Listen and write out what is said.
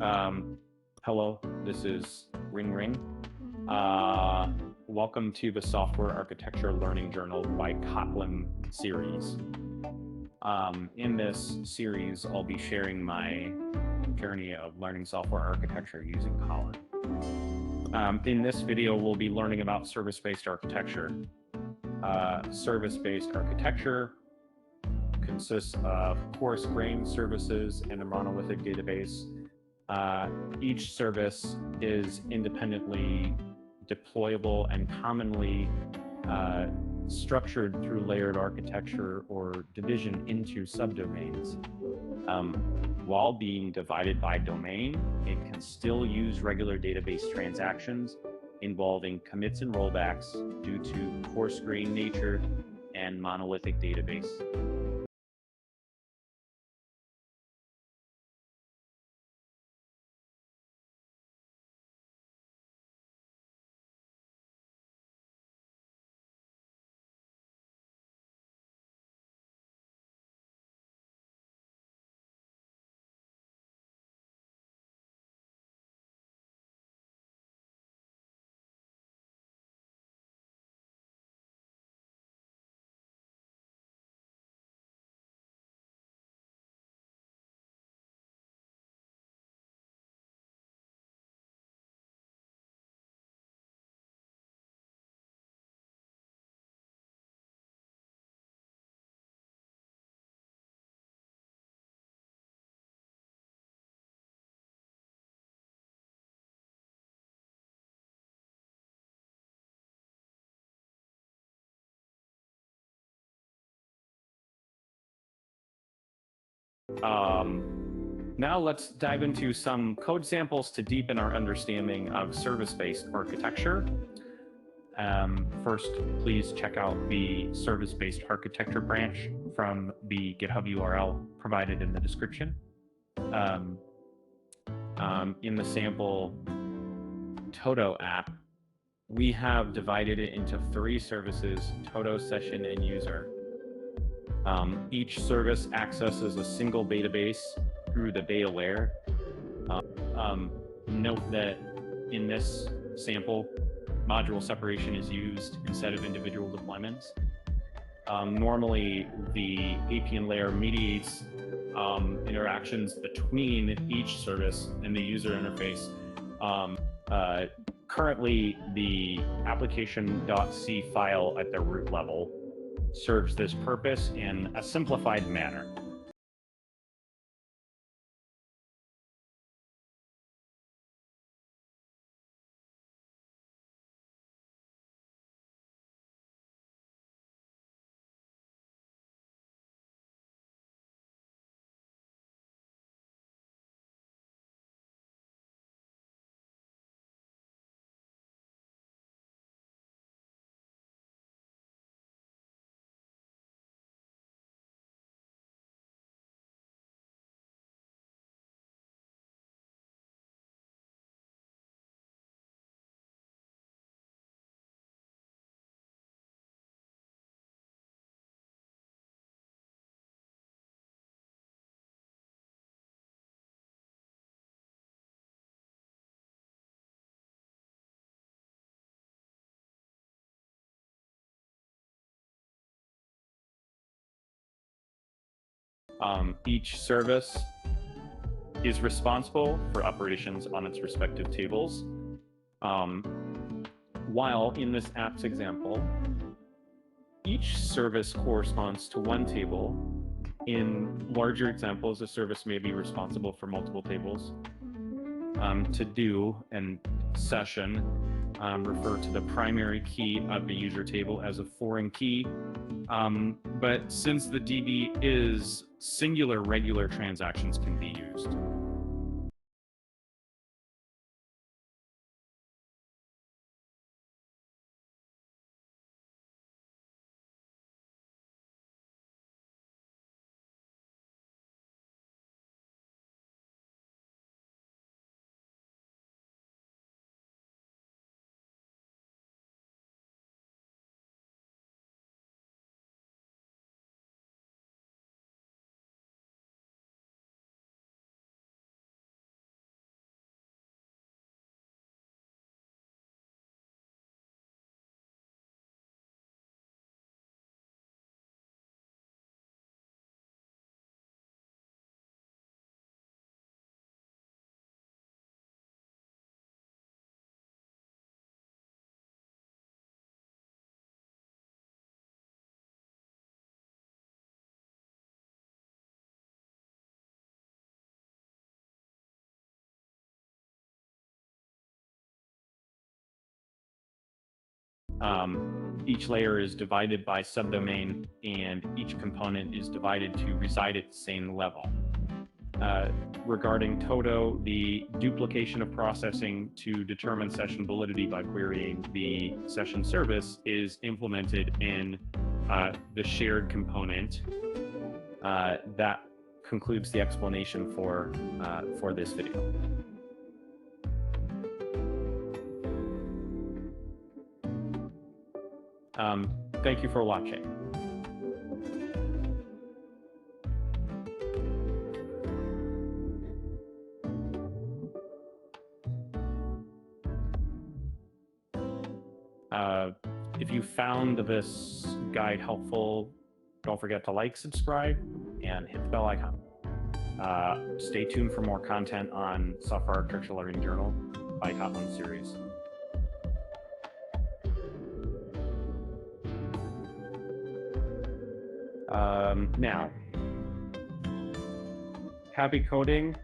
Um, Hello, this is Ring Ring. Welcome to the Software Architecture Learning Journal by Kotlin series. In this series, I'll be sharing my journey of learning software architecture using Kotlin. In this video, we'll be learning about service-based architecture. Service-based architecture consists of coarse-grained services and a monolithic database. Each service is independently deployable and commonly structured through layered architecture or division into subdomains. While being divided by domain, it can still use regular database transactions involving commits and rollbacks due to coarse-grained nature and monolithic database. Now let's dive into some code samples to deepen our understanding of service-based architecture. First, please check out the service-based architecture branch from the GitHub URL provided in the description. In the sample Toto app, we have divided it into 3 services: Toto, Session, and User. Each service accesses a single database through the data layer. Note that in this sample, module separation is used instead of individual deployments. Normally, the APN layer mediates interactions between each service and the user interface. Currently, the application.c file at the root level serves this purpose in a simplified manner. Each service is responsible for operations on its respective tables. While in this app's example, each service corresponds to one table. In larger examples, a service may be responsible for multiple tables. To do and session refer to the primary key of the user table as a foreign key. But since the DB is singular, regular transactions can be used. Each layer is divided by subdomain, and each component is divided to reside at the same level. Regarding Toto, the duplication of processing to determine session validity by querying the session service is implemented in the shared component. That concludes the explanation for this video. Thank you for watching. If you found this guide helpful, don't forget to like, subscribe, and hit the bell icon. Stay tuned for more content on Software Architecture Learning Journal by Kotlin series. Now, happy coding.